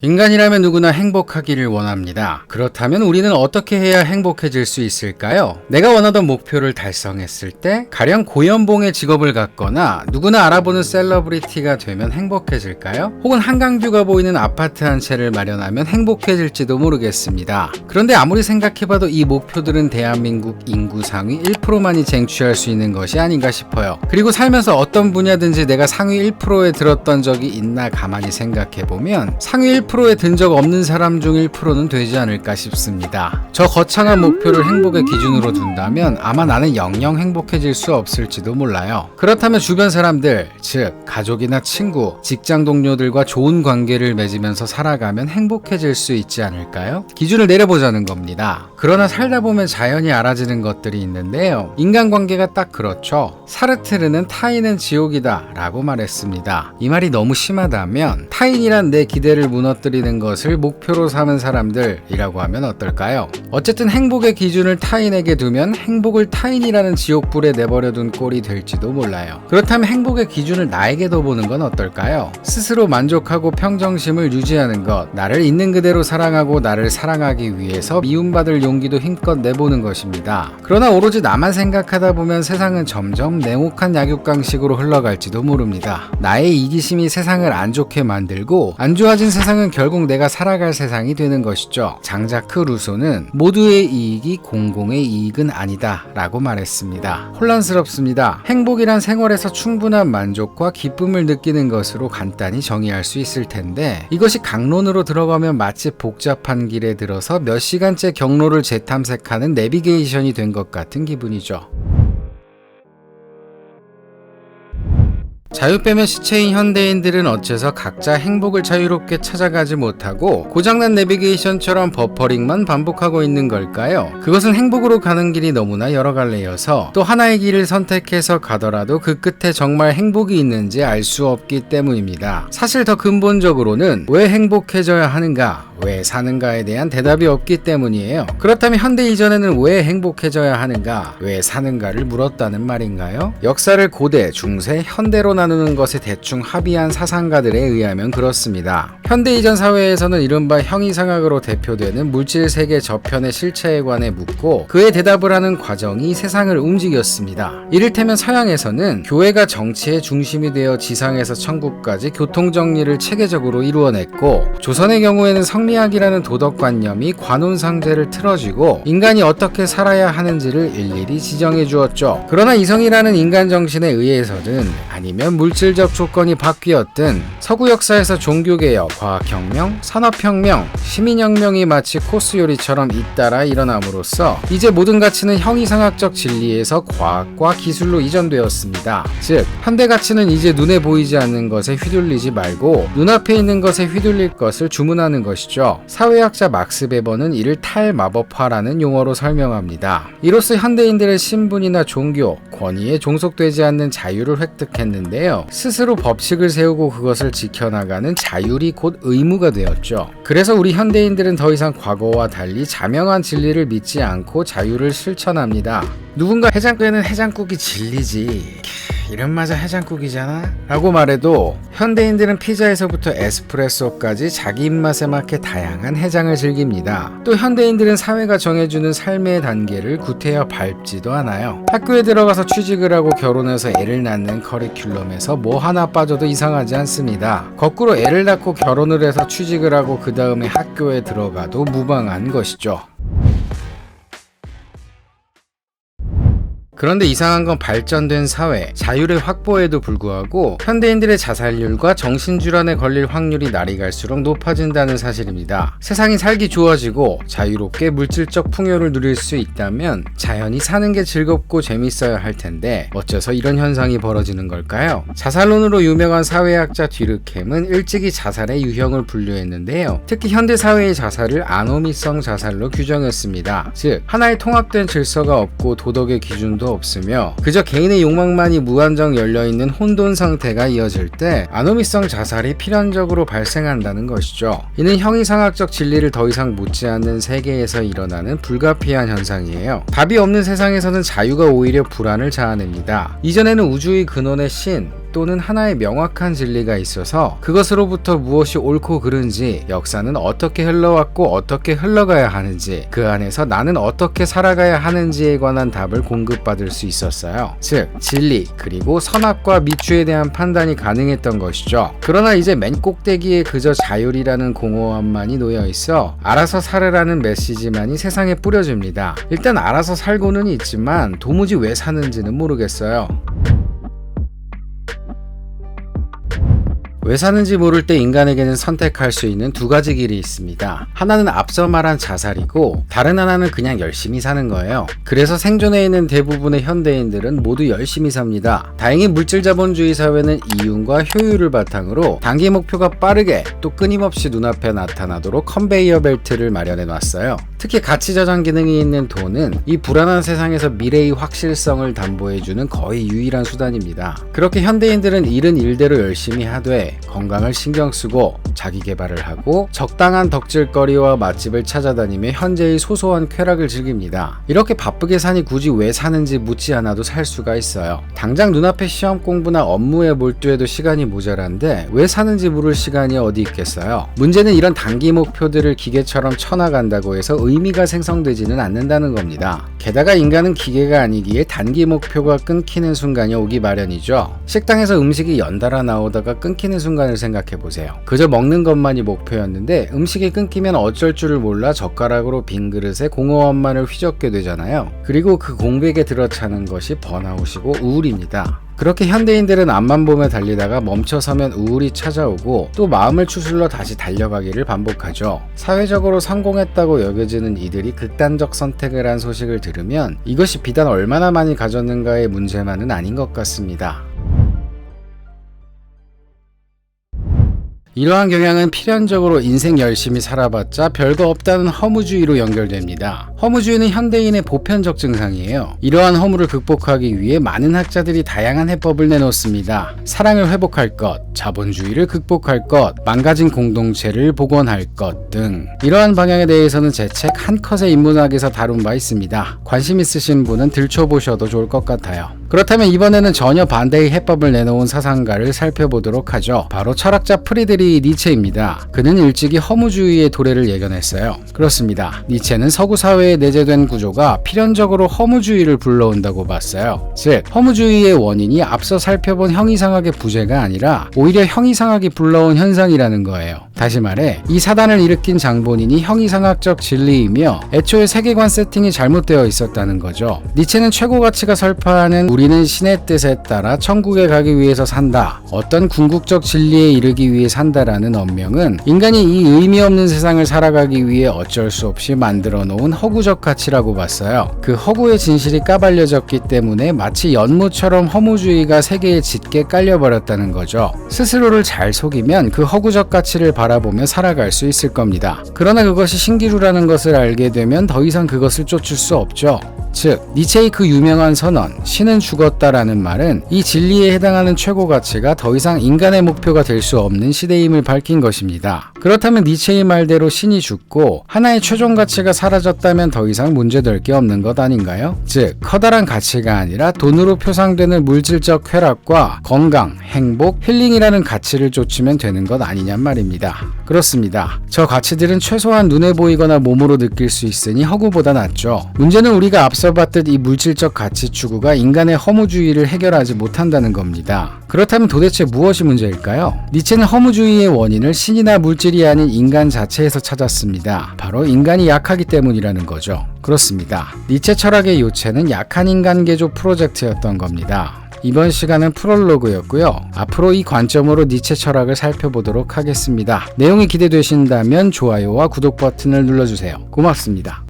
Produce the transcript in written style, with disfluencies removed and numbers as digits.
인간이라면 누구나 행복하기를 원합니다. 그렇다면 우리는 어떻게 해야 행복해질 수 있을까요? 내가 원하던 목표를 달성했을 때 가령 고연봉의 직업을 갖거나 누구나 알아보는 셀러브리티가 되면 행복해질까요? 혹은 한강뷰가 보이는 아파트 한 채를 마련하면 행복해질지도 모르겠습니다. 그런데 아무리 생각해봐도 이 목표들은 대한민국 인구 상위 1%만이 쟁취할 수 있는 것이 아닌가 싶어요. 그리고 살면서 어떤 분야든지 내가 상위 1%에 들었던 적이 있나 가만히 생각해보면 상위 1%에 든 적 없는 사람 중 1%는 되지 않을까 싶습니다. 저 거창한 목표를 행복의 기준으로 둔다면 아마 나는 영영 행복해질 수 없을지도 몰라요. 그렇다면 주변 사람들, 즉 가족이나 친구, 직장 동료들과 좋은 관계를 맺으면서 살아가면 행복해질 수 있지 않을까요? 기준을 내려보자는 겁니다. 그러나 살다 보면 자연히 알아지는 것들이 있는데요. 인간관계가 딱 그렇죠. 사르트르는 타인은 지옥이다 라고 말했습니다. 이 말이 너무 심하다면 타인이란 내 기대를 무너뜨리는 것을 목표로 삼은 사람들이라고 하면 어떨까요? 어쨌든 행복의 기준을 타인에게 두면 행복을 타인이라는 지옥불에 내버려둔 꼴이 될지도 몰라요. 그렇다면 행복의 기준을 나에게 둬보는 건 어떨까요? 스스로 만족하고 평정심을 유지하는 것, 나를 있는 그대로 사랑하고 나를 사랑하기 위해서 미움받을 용기도 힘껏 내보는 것입니다. 그러나 오로지 나만 생각하다 보면 세상은 점점 냉혹한 약육강식으로 흘러갈지도 모릅니다. 나의 이기심이 세상을 안 좋게 만들고 안 좋아진 세상은 결국 내가 살아갈 세상이 되는 것이죠. 장자크 루소는 모두의 이익이 공공의 이익은 아니다 라고 말했습니다. 혼란스럽습니다. 행복이란 생활에서 충분한 만족과 기쁨을 느끼는 것으로 간단히 정의할 수 있을 텐데 이것이 강론으로 들어가면 마치 복잡한 길에 들어서 몇 시간째 경로를 재탐색하는 내비게이션이 된 것 같은 기분이죠. 자유 빼면 시체인 현대인들은 어째서 각자 행복을 자유롭게 찾아가지 못하고 고장난 내비게이션처럼 버퍼링만 반복하고 있는 걸까요? 그것은 행복으로 가는 길이 너무나 여러 갈래여서 또 하나의 길을 선택해서 가더라도 그 끝에 정말 행복이 있는지 알 수 없기 때문입니다. 사실 더 근본적으로는 왜 행복해져야 하는가, 왜 사는가에 대한 대답이 없기 때문이에요. 그렇다면 현대 이전에는 왜 행복해져야 하는가, 왜 사는가를 물었다는 말인가요? 역사를 고대, 중세, 현대로 나누는 것에 대충 합의한 사상가들에 의하면 그렇습니다. 현대 이전 사회에서는 이른바 형이상학으로 대표되는 물질 세계 저편의 실체에 관해 묻고 그에 대답을 하는 과정이 세상을 움직였습니다. 이를테면 서양에서는 교회가 정치의 중심이 되어 지상에서 천국까지 교통정리를 체계적으로 이루어냈고, 조선의 경우에는 성리학이라는 도덕관념이 관혼상제를 틀어쥐고 인간이 어떻게 살아야 하는지를 일일이 지정해 주었죠. 그러나 이성이라는 인간 정신에 의해서든 아니면 물질적 조건이 바뀌었든 서구 역사에서 종교개혁, 과학혁명, 산업혁명, 시민혁명이 마치 코스 요리처럼 잇따라 일어남으로써 이제 모든 가치는 형이상학적 진리에서 과학과 기술로 이전되었습니다. 즉 현대 가치는 이제 눈에 보이지 않는 것에 휘둘리지 말고 눈앞에 있는 것에 휘둘릴 것을 주문하는 것이죠. 사회학자 막스 베버는 이를 탈마법화라는 용어로 설명합니다. 이로써 현대인들의 신분이나 종교, 권위에 종속되지 않는 자유를 획득했는데요. 스스로 법칙을 세우고 그것을 지켜나가는 자율이 곧 의무가 되었죠. 그래서 우리 현대인들은 더 이상 과거와 달리 자명한 진리를 믿지 않고 자유를 실천합니다. 누군가 해장국에는 해장국이 진리지, 이름마저 해장국이잖아? 라고 말해도 현대인들은 피자에서부터 에스프레소까지 자기 입맛에 맞게 다양한 해장을 즐깁니다. 또 현대인들은 사회가 정해주는 삶의 단계를 구태여 밟지도 않아요. 학교에 들어가서 취직을 하고 결혼해서 애를 낳는 커리큘럼에서 뭐 하나 빠져도 이상하지 않습니다. 거꾸로 애를 낳고 결혼을 해서 취직을 하고 그 다음에 학교에 들어가도 무방한 것이죠. 그런데 이상한 건 발전된 사회, 자율의 확보에도 불구하고 현대인들의 자살률과 정신질환에 걸릴 확률이 날이 갈수록 높아진다는 사실입니다. 세상이 살기 좋아지고 자유롭게 물질적 풍요를 누릴 수 있다면 자연히 사는 게 즐겁고 재밌어야 할 텐데 어째서 이런 현상이 벌어지는 걸까요? 자살론으로 유명한 사회학자 뒤르켐은 일찍이 자살의 유형을 분류했는데요. 특히 현대사회의 자살을 아노미성 자살로 규정했습니다. 즉 하나의 통합된 질서가 없고 도덕의 기준도 없으며 그저 개인의 욕망만이 무한정 열려있는 혼돈 상태가 이어질 때 아노미성 자살이 필연적으로 발생한다는 것이죠. 이는 형이상학적 진리를 더 이상 묻지 않는 세계에서 일어나는 불가피한 현상이에요. 답이 없는 세상에서는 자유가 오히려 불안을 자아냅니다. 이전에는 우주의 근원의 신, 또는 하나의 명확한 진리가 있어서 그것으로부터 무엇이 옳고 그른지, 역사는 어떻게 흘러왔고 어떻게 흘러가야 하는지, 그 안에서 나는 어떻게 살아가야 하는지에 관한 답을 공급받을 수 있었어요. 즉 진리 그리고 선악과 미추에 대한 판단이 가능했던 것이죠. 그러나 이제 맨 꼭대기에 그저 자율이라는 공허함만이 놓여있어 알아서 살으라는 메시지만이 세상에 뿌려집니다. 일단 알아서 살고는 있지만 도무지 왜 사는지는 모르겠어요. 왜 사는지 모를 때 인간에게는 선택할 수 있는 두 가지 길이 있습니다. 하나는 앞서 말한 자살이고 다른 하나는 그냥 열심히 사는 거예요. 그래서 생존해 있는 대부분의 현대인들은 모두 열심히 삽니다. 다행히 물질 자본주의 사회는 이윤과 효율을 바탕으로 단기 목표가 빠르게 또 끊임없이 눈앞에 나타나도록 컨베이어 벨트를 마련해 놨어요. 특히 가치 저장 기능이 있는 돈은 이 불안한 세상에서 미래의 확실성을 담보해주는 거의 유일한 수단입니다. 그렇게 현대인들은 일은 일대로 열심히 하되 건강을 신경 쓰고 자기 개발을 하고 적당한 덕질거리와 맛집을 찾아다니며 현재의 소소한 쾌락을 즐깁니다. 이렇게 바쁘게 사니 굳이 왜 사는지 묻지 않아도 살 수가 있어요. 당장 눈앞에 시험 공부나 업무에 몰두해도 시간이 모자란데 왜 사는지 물을 시간이 어디 있겠어요. 문제는 이런 단기 목표들을 기계처럼 쳐나간다고 해서 의미가 생성되지는 않는다는 겁니다. 게다가 인간은 기계가 아니기에 단기 목표가 끊기는 순간이 오기 마련이죠. 식당에서 음식이 연달아 나오다가 끊기는 순간을 생각해보세요. 그저 먹는 것만이 목표였는데 음식이 끊기면 어쩔 줄을 몰라 젓가락으로 빈 그릇에 공허함만을 휘젓게 되잖아요. 그리고 그 공백에 들어차는 것이 번아웃이고 우울입니다. 그렇게 현대인들은 앞만 보며 달리다가 멈춰서면 우울이 찾아오고 또 마음을 추슬러 다시 달려가기를 반복하죠. 사회적으로 성공했다고 여겨지는 이들이 극단적 선택을 한 소식을 들으면 이것이 비단 얼마나 많이 가졌는가의 문제만은 아닌 것 같습니다. 이러한 경향은 필연적으로 인생 열심히 살아봤자 별거 없다는 허무주의로 연결됩니다. 허무주의는 현대인의 보편적 증상이에요. 이러한 허무를 극복하기 위해 많은 학자들이 다양한 해법을 내놓습니다. 사랑을 회복할 것, 자본주의를 극복할 것, 망가진 공동체를 복원할 것 등 이러한 방향에 대해서는 제 책 한 컷의 인문학에서 다룬 바 있습니다. 관심 있으신 분은 들춰보셔도 좋을 것 같아요. 그렇다면 이번에는 전혀 반대의 해법을 내놓은 사상가를 살펴보도록 하죠. 바로 철학자 프리드리히 니체입니다. 그는 일찍이 허무주의의 도래를 예견했어요. 그렇습니다. 니체는 서구 사회에 내재된 구조가 필연적으로 허무주의를 불러온다고 봤어요. 즉, 허무주의의 원인이 앞서 살펴본 형이상학의 부재가 아니라 오히려 형이상학이 불러온 현상이라는 거예요. 다시 말해, 이 사단을 일으킨 장본인이 형이상학적 진리이며 애초에 세계관 세팅이 잘못되어 있었다는 거죠. 니체는 최고 가치가 설파하는 우리는 신의 뜻에 따라 천국에 가기 위해서 산다, 어떤 궁극적 진리에 이르기 위해 산다라는 언명은 인간이 이 의미 없는 세상을 살아가기 위해 어쩔 수 없이 만들어 놓은 허구적 가치라고 봤어요. 그 허구의 진실이 까발려졌기 때문에 마치 연못처럼 허무주의가 세계에 짙게 깔려버렸다는 거죠. 스스로를 잘 속이면 그 허구적 가치를 바라보며 살아갈 수 있을 겁니다. 그러나 그것이 신기루라는 것을 알게 되면 더 이상 그것을 쫓을 수 없죠. 즉, 니체의 그 유명한 선언, 신은 죽었다라는 말은 이 진리에 해당하는 최고 가치가 더 이상 인간의 목표가 될 수 없는 시대임을 밝힌 것입니다. 그렇다면 니체의 말대로 신이 죽고 하나의 최종 가치가 사라졌다면 더 이상 문제될 게 없는 것 아닌가요? 즉, 커다란 가치가 아니라 돈으로 표상되는 물질적 쾌락과 건강, 행복, 힐링이라는 가치를 쫓으면 되는 것 아니냔 말입니다. 그렇습니다. 저 가치들은 최소한 눈에 보이거나 몸으로 느낄 수 있으니 허구보다 낫죠. 문제는 우리가 앞서 봤듯 이 물질적 가치 추구가 인간의 허무주의를 해결하지 못한다는 겁니다. 그렇다면 도대체 무엇이 문제일까요? 니체는 허무주의의 원인을 신이나 물질이 아닌 인간 자체에서 찾았습니다. 바로 인간이 약하기 때문이라는 거죠. 그렇습니다. 니체 철학의 요체는 약한 인간 개조 프로젝트였던 겁니다. 이번 시간은 프롤로그였고요. 앞으로 이 관점으로 니체 철학을 살펴보도록 하겠습니다. 내용이 기대되신다면 좋아요와 구독 버튼을 눌러주세요. 고맙습니다.